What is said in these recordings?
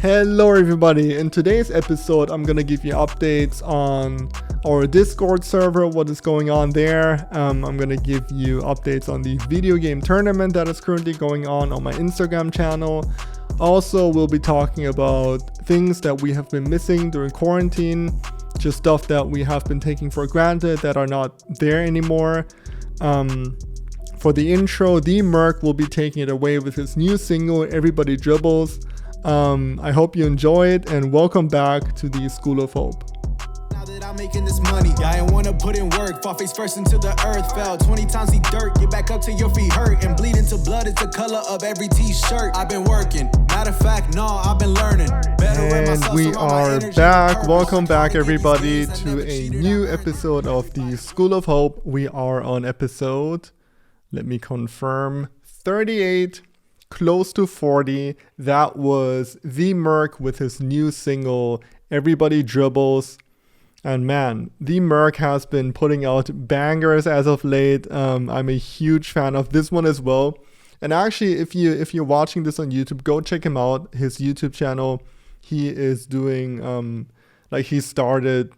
Hello everybody, in today's episode I'm gonna give you updates on our Discord server, what is going on there. I'm gonna give you updates on the video game tournament that is currently going on my Instagram channel. Also, we'll be talking about things that we have been missing during quarantine, just stuff that we have been taking for granted that are not there anymore. For the intro, the Merc will be taking it away with his new single, Everybody Dribbles. I hope you enjoy it, and welcome back to the School of Hope. Now that I'm making this money, I ain't wanna put in work. Fall face first into the earth, fell 20 times the dirt. Get back up till your feet hurt and bleed into blood. It's the color of every t-shirt. I've been working. Matter of fact, no, I've been learning. And we are back. Welcome back, everybody, to a new episode of the School of Hope. We are on episode, let me confirm, 38. Close to 40. That was the Merc with his new single, Everybody Dribbles. And man, the Merc has been putting out bangers as of late. I'm a huge fan of this one as well. And actually, if you're watching this on YouTube, go check him out. His YouTube channel. He is doing he started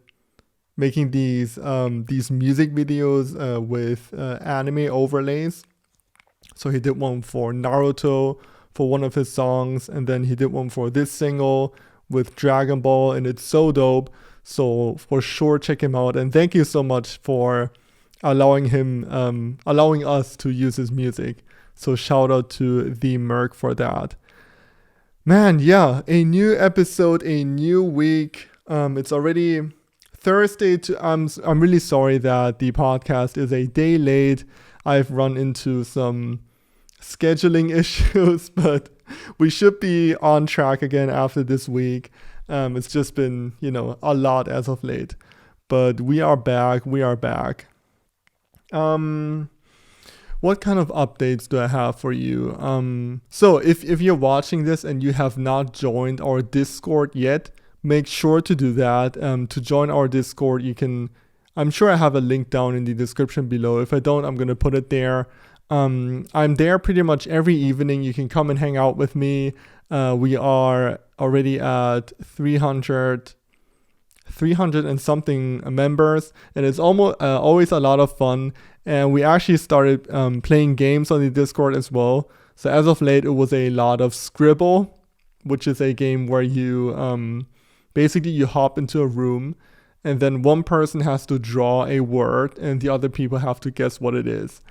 making these music videos with anime overlays. So he did one for Naruto for one of his songs, and then he did one for this single with Dragon Ball, and it's so dope. So for sure, check him out. And thank you so much for allowing us to use his music. So shout out to the Merc for that. Man, yeah, a new episode, a new week. It's already Thursday. I'm really sorry that the podcast is a day late. I've run into some scheduling issues, but we should be on track again after this week. It's just been, a lot as of late, but we are back. What kind of updates do I have for you? So if you're watching this and you have not joined our Discord yet, make sure to do that. To join our Discord, I'm sure I have a link down in the description below. If I don't, I'm going to put it there. I'm there pretty much every evening. You can come and hang out with me. We are already at 300 and something members, and it's always a lot of fun. And we actually started playing games on the Discord as well. So as of late, it was a lot of Scribble, which is a game where you basically you hop into a room, and then one person has to draw a word and the other people have to guess what it is.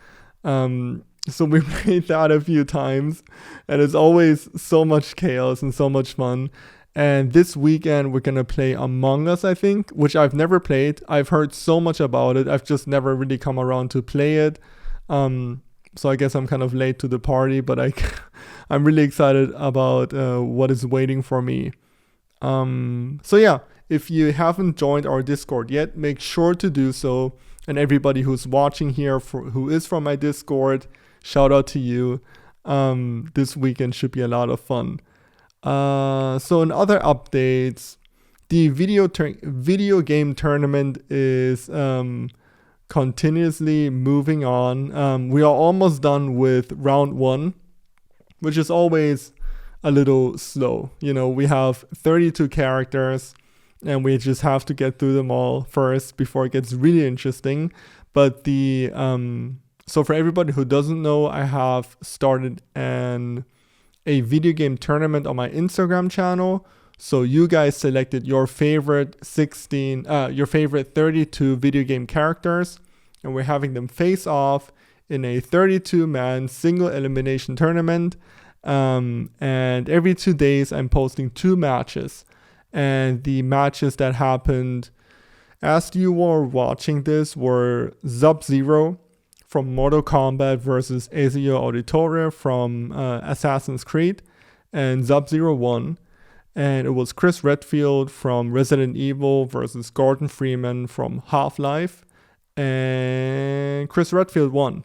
So we played that a few times, and it's always so much chaos and so much fun. And this weekend we're going to play Among Us, I think, which I've never played. I've heard so much about it. I've just never really come around to play it. So I guess I'm kind of late to the party, but I'm really excited about what is waiting for me. So yeah. If you haven't joined our Discord yet, make sure to do so. And everybody who's watching here, who is from my Discord, shout out to you. This weekend should be a lot of fun. So in other updates, the video game tournament is continuously moving on. We are almost done with round 1, which is always a little slow. We have 32 characters. And we just have to get through them all first before it gets really interesting. But so for everybody who doesn't know, I have started a video game tournament on my Instagram channel. So you guys selected your favorite 32 video game characters, and we're having them face off in a 32-man single elimination tournament. And every 2 days, I'm posting 2 matches. And the matches that happened as you were watching this were Sub-Zero from Mortal Kombat versus Ezio Auditore from Assassin's Creed, and Sub-Zero won. And it was Chris Redfield from Resident Evil versus Gordon Freeman from Half-Life, and Chris Redfield won.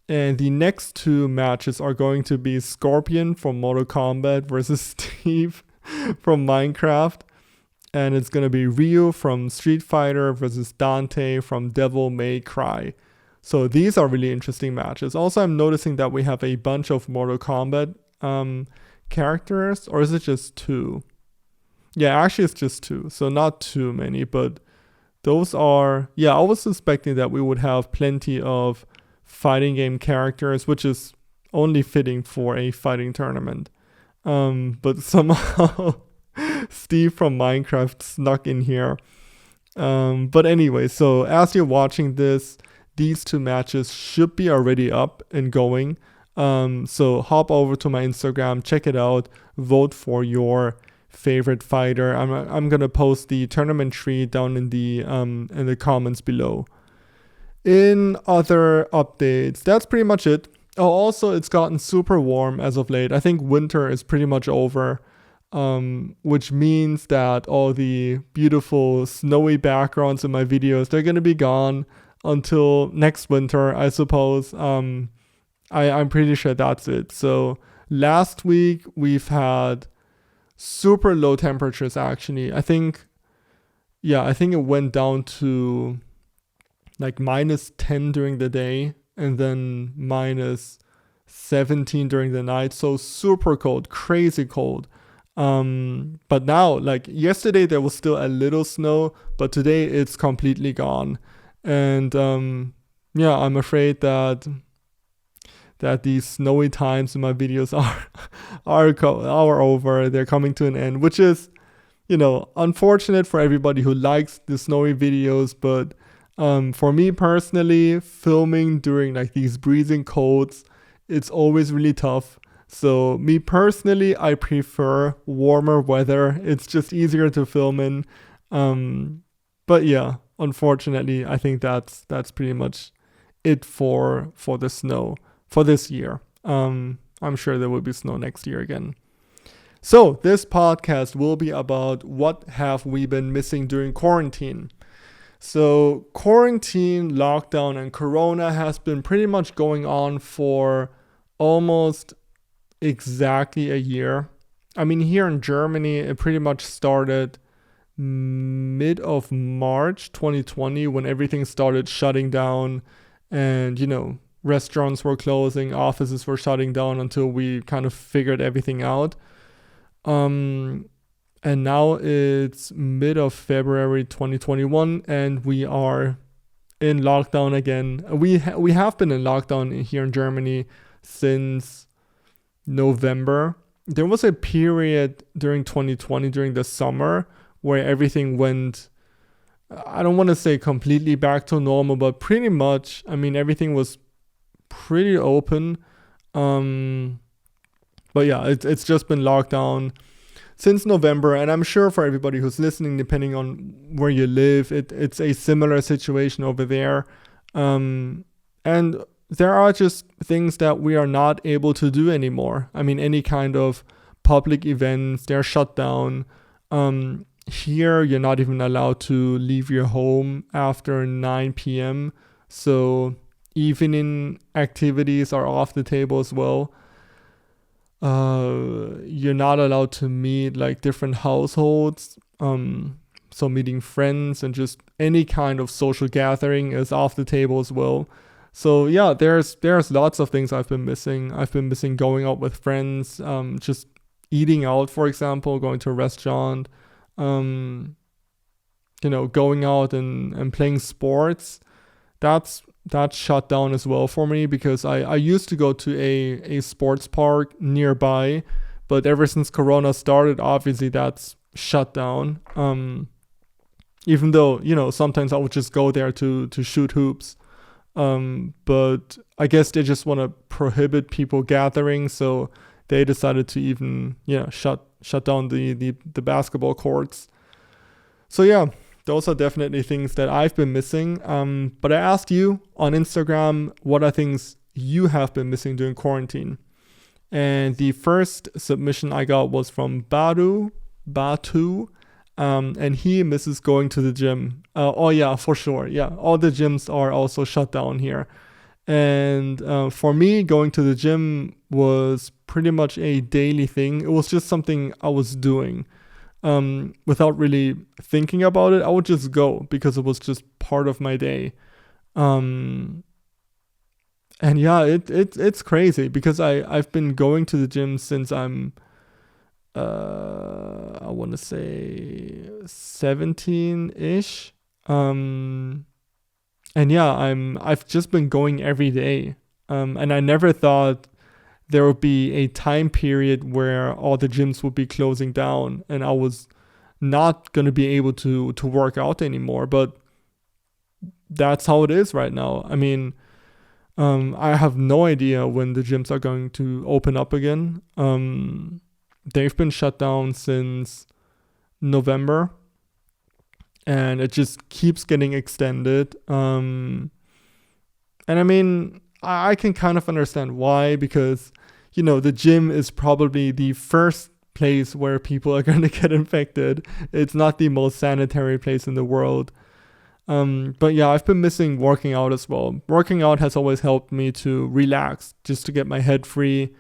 And the next 2 matches are going to be Scorpion from Mortal Kombat versus Steve from Minecraft. And it's going to be Ryu from Street Fighter versus Dante from Devil May Cry. So these are really interesting matches. Also, I'm noticing that we have a bunch of Mortal Kombat characters, or is it just 2? Yeah, actually it's just 2, so not too many, but those are, yeah, I was suspecting that we would have plenty of fighting game characters, which is only fitting for a fighting tournament. But somehow Steve from Minecraft snuck in here. But anyway, so as you're watching this, these 2 matches should be already up and going. So hop over to my Instagram, check it out, vote for your favorite fighter. I'm gonna post the tournament tree down in the comments below. In other updates, that's pretty much it. Oh, also, it's gotten super warm as of late. I think winter is pretty much over, which means that all the beautiful snowy backgrounds in my videos, they're gonna be gone until next winter, I suppose. I'm pretty sure that's it. So last week we've had super low temperatures actually. I think it went down to like -10 during the day and then -17 during the night. So super cold, crazy cold. But now, like yesterday there was still a little snow, but today it's completely gone. And I'm afraid that these snowy times in my videos are over. They're coming to an end, which is, unfortunate for everybody who likes the snowy videos. But for me personally, filming during like these freezing colds, it's always really tough. So me personally, I prefer warmer weather. It's just easier to film in. But yeah, unfortunately, I think that's pretty much it for the snow for this year. I'm sure there will be snow next year again. So this podcast will be about what have we been missing during quarantine. So quarantine, lockdown, and Corona has been pretty much going on for almost exactly a year. I mean, here in Germany, it pretty much started mid of March 2020 when everything started shutting down and, restaurants were closing, offices were shutting down until we kind of figured everything out. And now it's mid of February 2021 and we are in lockdown again. We have been in lockdown here in Germany since November. There was a period during 2020 during the summer where everything went, I don't want to say completely back to normal, but pretty much, I mean, everything was pretty open. But yeah, it's just been locked down since November, and I'm sure for everybody who's listening, depending on where you live, it's a similar situation over there. And there are just things that we are not able to do anymore. I mean, any kind of public events, they're shut down. Here, you're not even allowed to leave your home after 9 p.m. So evening activities are off the table as well. You're not allowed to meet like different households. So meeting friends and just any kind of social gathering is off the table as well. So yeah, there's lots of things I've been missing. I've been missing going out with friends, just eating out, for example, going to a restaurant, going out and playing sports. That's shut down as well for me because I used to go to a sports park nearby, but ever since Corona started, obviously that's shut down. Even though, sometimes I would just go there to shoot hoops. But I guess they just want to prohibit people gathering, so they decided to even shut down the basketball courts. So yeah, those are definitely things that I've been missing. But I asked you on Instagram what are things you have been missing during quarantine, and the first submission I got was from Batu. And he misses going to the gym. Oh yeah, for sure. Yeah, all the gyms are also shut down here. And for me, going to the gym was pretty much a daily thing. It was just something I was doing. Without really thinking about it, I would just go because it was just part of my day. And yeah, it's crazy because I've been going to the gym since I'm I want to say 17-ish. And yeah, I've just been going every day. And I never thought there would be a time period where all the gyms would be closing down and I was not going to be able to work out anymore. But that's how it is right now. I mean, I have no idea when the gyms are going to open up again. They've been shut down since November, and it just keeps getting extended. And I mean, I can kind of understand why, because, you know, the gym is probably the first place where people are going to get infected. It's not the most sanitary place in the world. But yeah, I've been missing working out as well. Working out has always helped me to relax, just to get my head free.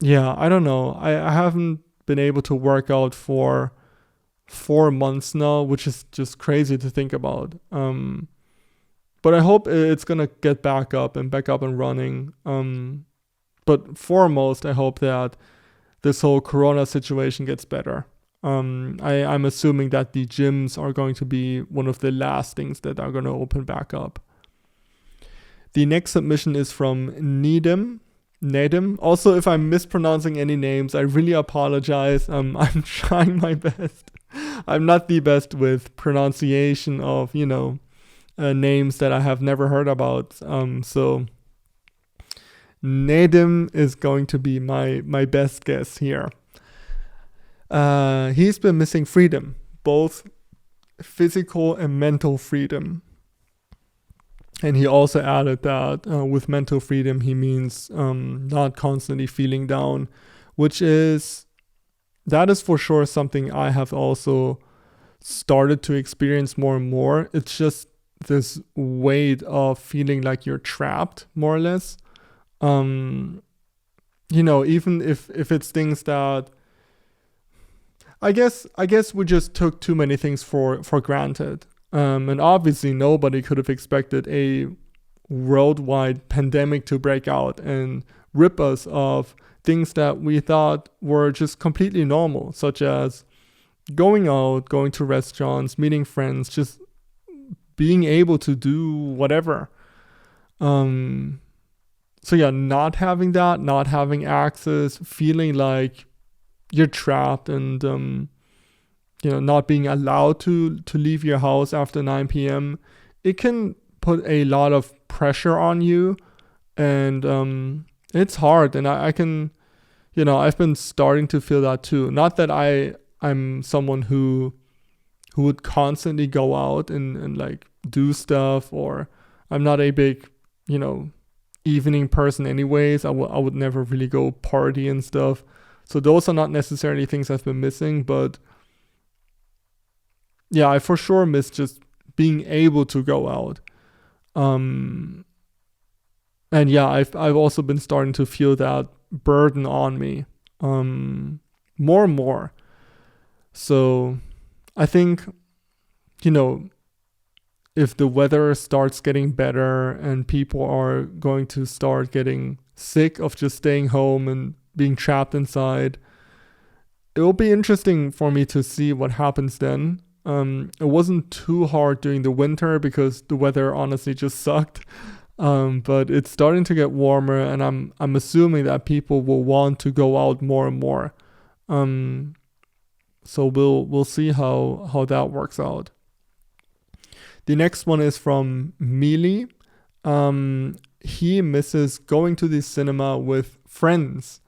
Yeah, I don't know. I haven't been able to work out for 4 months now, which is just crazy to think about. But I hope it's gonna get back up and running. But foremost, I hope that this whole Corona situation gets better. I'm assuming that the gyms are going to be one of the last things that are going to open back up. The next submission is from Needham. Also, if I'm mispronouncing any names, I really apologize. I'm trying my best. I'm not the best with pronunciation of, names that I have never heard about. So Needham is going to be my best guess here. He's been missing freedom, both physical and mental freedom. And he also added that with mental freedom, he means not constantly feeling down, that is for sure something I have also started to experience more and more. It's just this weight of feeling like you're trapped, more or less. Even if it's things that I guess we just took too many things for granted. And obviously nobody could have expected a worldwide pandemic to break out and rip us of things that we thought were just completely normal, such as going out, going to restaurants, meeting friends, just being able to do whatever. So yeah, not having that, not having access, feeling like you're trapped and not being allowed to leave your house after 9 p.m. It can put a lot of pressure on you, and it's hard. And I can, I've been starting to feel that too. Not that I'm someone who would constantly go out and like do stuff, or I'm not a big, evening person anyways. I would never really go party and stuff. So those are not necessarily things I've been missing, but yeah, I for sure miss just being able to go out. And yeah, I've also been starting to feel that burden on me more and more. So I think, if the weather starts getting better and people are going to start getting sick of just staying home and being trapped inside, it will be interesting for me to see what happens then. It wasn't too hard during the winter because the weather honestly just sucked. But it's starting to get warmer, and I'm assuming that people will want to go out more and more. So we'll see how that works out. The next one is from Mealy. He misses going to the cinema with friends.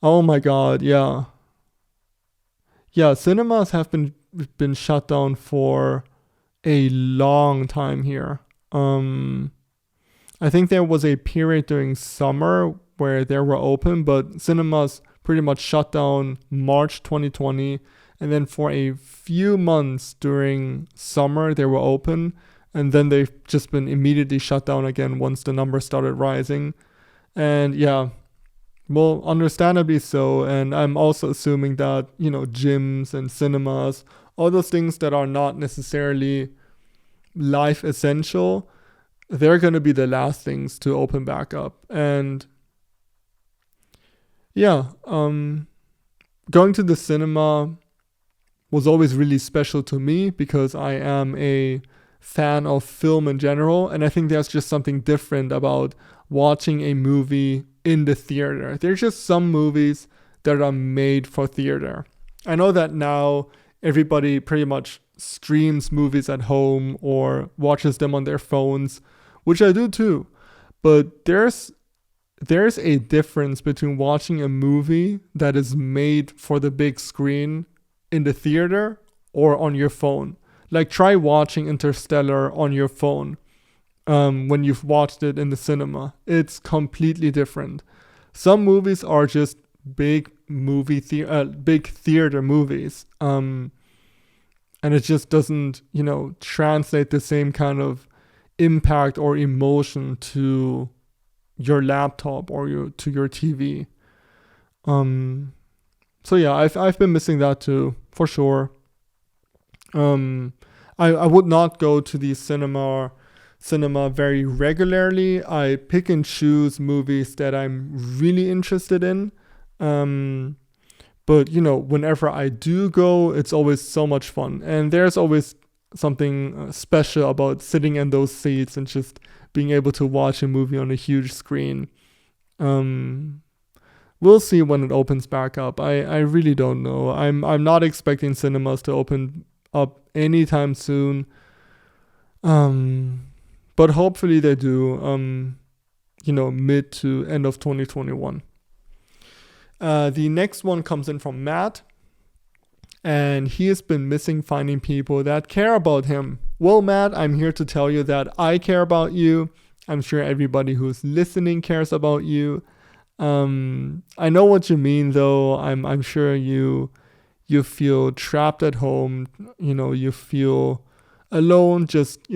Oh my god, yeah. Yeah, cinemas have been shut down for a long time here. I think there was a period during summer where they were open, but cinemas pretty much shut down March 2020, and then for a few months during summer they were open, and then they've just been immediately shut down again once the numbers started rising. And yeah, well, understandably so. And I'm also assuming that, gyms and cinemas, all those things that are not necessarily life essential, they're going to be the last things to open back up. And Yeah, going to the cinema was always really special to me because I am a fan of film in general, and I think there's just something different about watching a movie in the theater. There's just some movies that are made for theater. I know that now everybody pretty much streams movies at home or watches them on their phones, which I do too. But there's a difference between watching a movie that is made for the big screen in the theater or on your phone. Like try watching Interstellar on your phone when you've watched it in the cinema. It's completely different. Some movies are just big theater movies, and it just doesn't translate the same kind of impact or emotion to your laptop or to your TV. So yeah, I've been missing that too, for sure. I would not go to the cinema very regularly. I pick and choose movies that I'm really interested in. But whenever I do go, it's always so much fun, and there's always something special about sitting in those seats and just being able to watch a movie on a huge screen. We'll see when it opens back up. I really don't know. I'm not expecting cinemas to open up anytime soon. But hopefully they do. Mid to end of 2021. The next one comes in from Matt, and he has been missing finding people that care about him. Well, Matt, I'm here to tell you that I care about you. I'm sure everybody who's listening cares about you. I know what you mean, though. I'm sure you feel trapped at home. You feel alone, just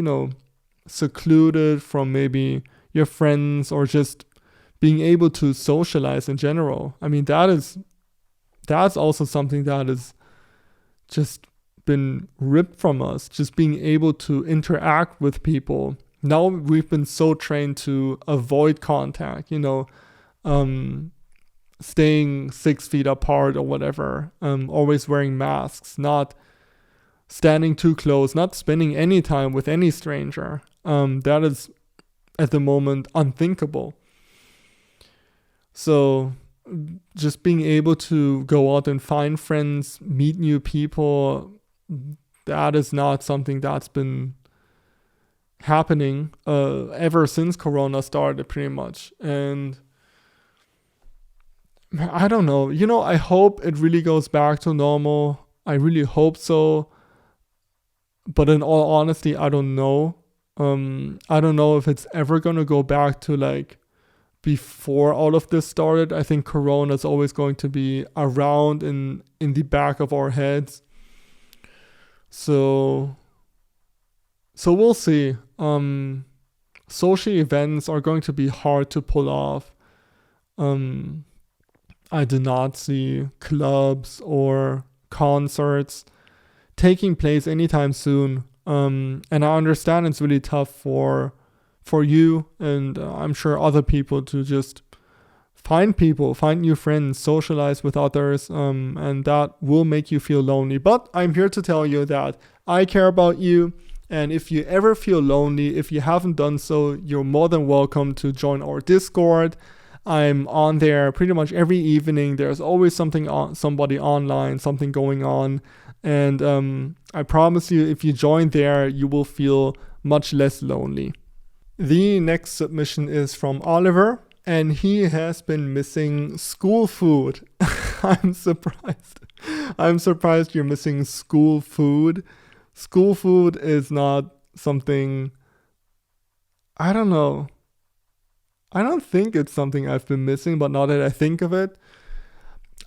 secluded from maybe your friends or just being able to socialize in general. I mean, that's also something that has just been ripped from us, just being able to interact with people. Now we've been so trained to avoid contact, staying 6 feet apart or whatever, always wearing masks, not standing too close, not spending any time with any stranger. That is at the moment unthinkable. So just being able to go out and find friends, meet new people, that is not something that's been happening ever since Corona started, pretty much. And I don't know. I hope it really goes back to normal. I really hope so. But in all honesty, I don't know. I don't know if it's ever going to go back to like before all of this started. I think Corona is always going to be around in the back of our heads. So we'll see. Social events are going to be hard to pull off. I do not see clubs or concerts taking place anytime soon. And I understand it's really tough for you and I'm sure other people to just find new friends, socialize with others, and that will make you feel lonely. But I'm here to tell you that I care about you, and if you ever feel lonely, if you haven't done so, you're more than welcome to join our Discord. I'm on there pretty much every evening. There's always somebody online, something going on, and I promise you, if you join there, you will feel much less lonely. The next submission is from Oliver, and he has been missing school food. I'm surprised. I'm surprised you're missing school food. School food is not something, I don't know. I don't think it's something I've been missing, but now that I think of it,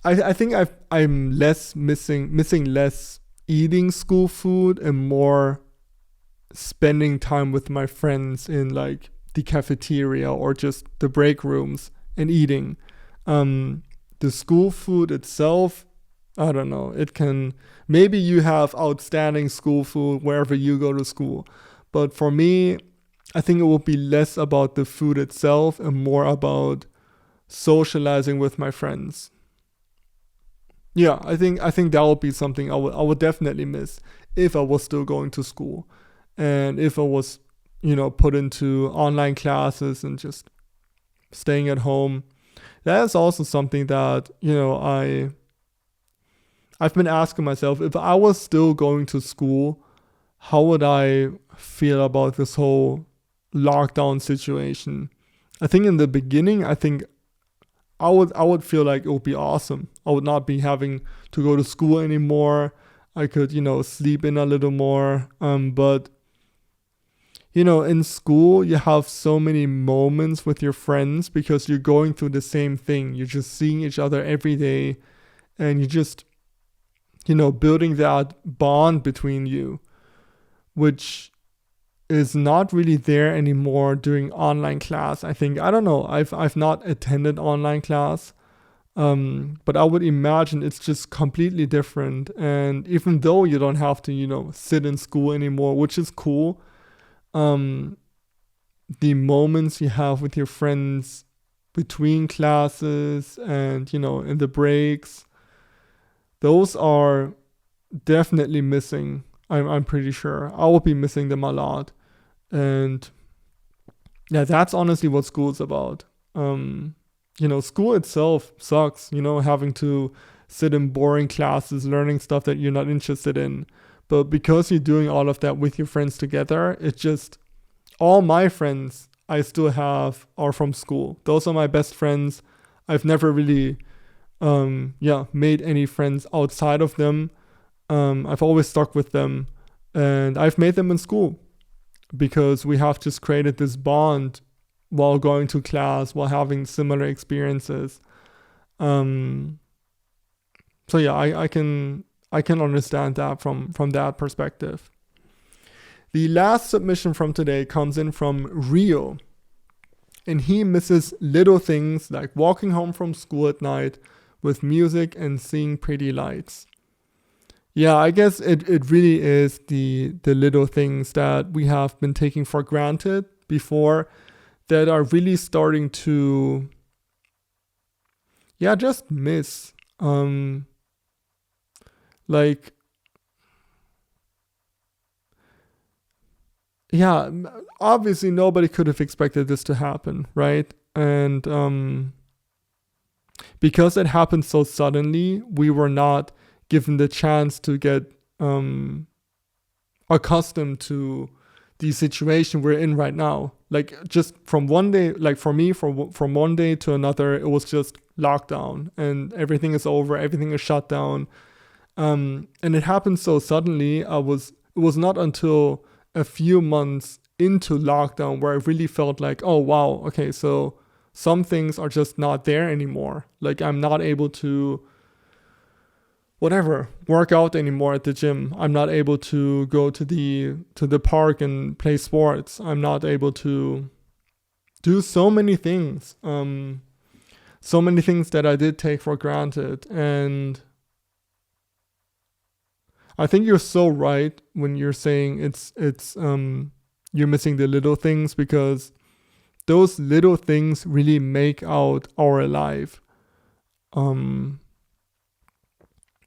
I think I'm less missing less eating school food and more spending time with my friends in like the cafeteria or just the break rooms and eating. The school food itself, I don't know. Maybe you have outstanding school food wherever you go to school. But for me, I think it will be less about the food itself and more about socializing with my friends. Yeah, I think that would be something I would definitely miss if I was still going to school, and if I was, put into online classes and just staying at home. That is also something that, I've been asking myself, if I was still going to school, how would I feel about this whole lockdown situation? I think in the beginning, I would feel like it would be awesome. I would not be having to go to school anymore. I could, sleep in a little more. But in school, you have so many moments with your friends because you're going through the same thing. You're just seeing each other every day, and you're just, building that bond between you, which is not really there anymore during online class. I think, I don't know, I've not attended online class, but I would imagine it's just completely different. And even though you don't have to, sit in school anymore, which is cool, the moments you have with your friends between classes and, in the breaks, those are definitely missing. I'm pretty sure I will be missing them a lot. And yeah, that's honestly what school's about. School itself sucks, having to sit in boring classes, learning stuff that you're not interested in. But because you're doing all of that with your friends together, it's just, all my friends I still have are from school. Those are my best friends. I've never really, made any friends outside of them. I've always stuck with them, and I've made them in school because we have just created this bond while going to class, while having similar experiences. So yeah, I can understand that from that perspective. The last submission from today comes in from Rio, and he misses little things like walking home from school at night with music and seeing pretty lights. Yeah, I guess it really is the little things that we have been taking for granted before that are really starting to, just miss. Obviously nobody could have expected this to happen, right? And because it happened so suddenly, we were not given the chance to get accustomed to the situation we're in right now. Like, just from one day, like for me, from one day to another, it was just lockdown and everything is over, everything is shut down. And it happened so suddenly. It was not until a few months into lockdown where I really felt like, oh wow, okay, so some things are just not there anymore. Like, I'm not able to work out anymore at the gym. I'm not able to go to the park and play sports. I'm not able to do so many things. So many things that I did take for granted. And I think you're so right when you're saying it's you're missing the little things, because those little things really make out our life.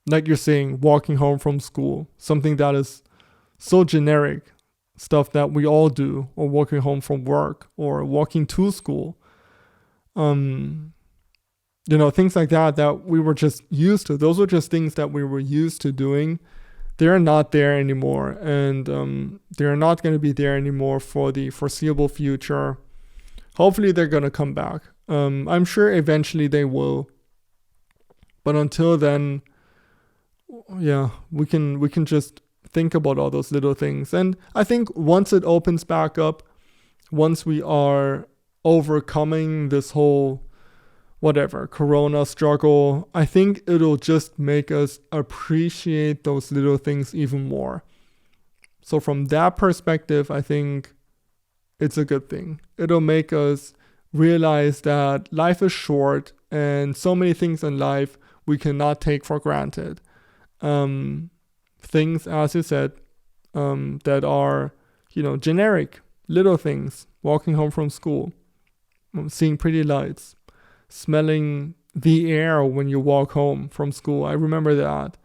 Like you're saying, walking home from school, something that is so generic, stuff that we all do, or walking home from work, or walking to school. Things like that we were just used to. Those were just things that we were used to doing. They're not there anymore, and they're not going to be there anymore for the foreseeable future. Hopefully they're going to come back. I'm sure eventually they will. But until then, we can just think about all those little things. And I think once it opens back up, once we are overcoming this whole corona struggle, I think it'll just make us appreciate those little things even more. So from that perspective, I think it's a good thing. It'll make us realize that life is short, and so many things in life we cannot take for granted. Things, as you said, that are, generic, little things, walking home from school, seeing pretty lights. smelling the air when you walk home from school. I remember that.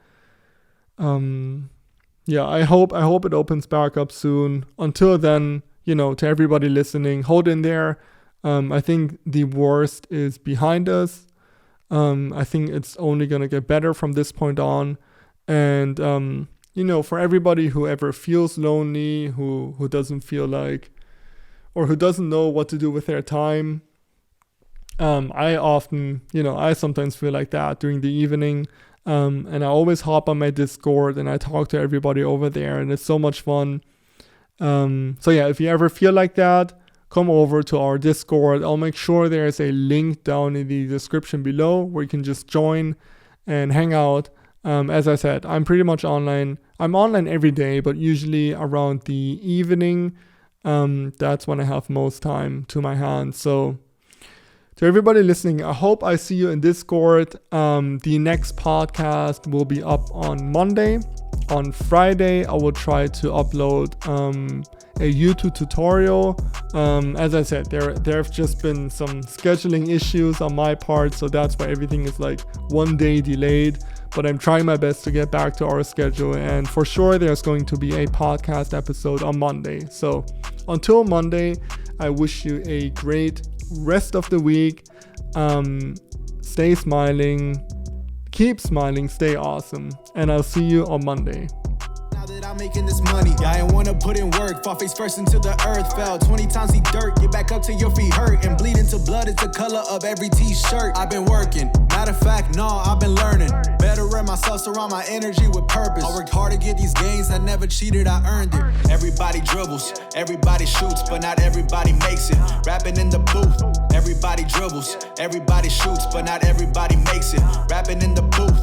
Yeah, I hope it opens back up soon. Until then, to everybody listening, hold in there. I think the worst is behind us. I think it's only gonna get better from this point on. And for everybody who ever feels lonely, who doesn't feel like, or who doesn't know what to do with their time, I sometimes feel like that during the evening. And I always hop on my Discord and I talk to everybody over there, and it's so much fun. So yeah, if you ever feel like that, come over to our Discord. I'll make sure there's a link down in the description below where you can just join and hang out. As I said, I'm pretty much online. I'm online every day, but usually around the evening. That's when I have most time to my hand. So to everybody listening, I hope I see you in Discord. The next podcast will be up on Monday. On Friday, I will try to upload a YouTube tutorial. As I said, there have just been some scheduling issues on my part, so that's why everything is like one day delayed. But I'm trying my best to get back to our schedule, and for sure there's going to be a podcast episode on Monday. So until Monday, I wish you a great rest of the week. Stay smiling, keep smiling, stay awesome, and I'll see you on Monday. I'm making this money. Yeah, I wanna put in work. Fall face first into the earth. Fell 20 times the dirt. Get back up till your feet hurt. And bleed into blood is the color of every t-shirt. I've been working. Matter of fact, no, I've been learning. Better rep myself, surround my energy with purpose. I worked hard to get these gains. I never cheated, I earned it. Everybody dribbles, everybody shoots, but not everybody makes it. Rapping in the booth. Everybody dribbles, everybody shoots, but not everybody makes it. Rapping in the booth.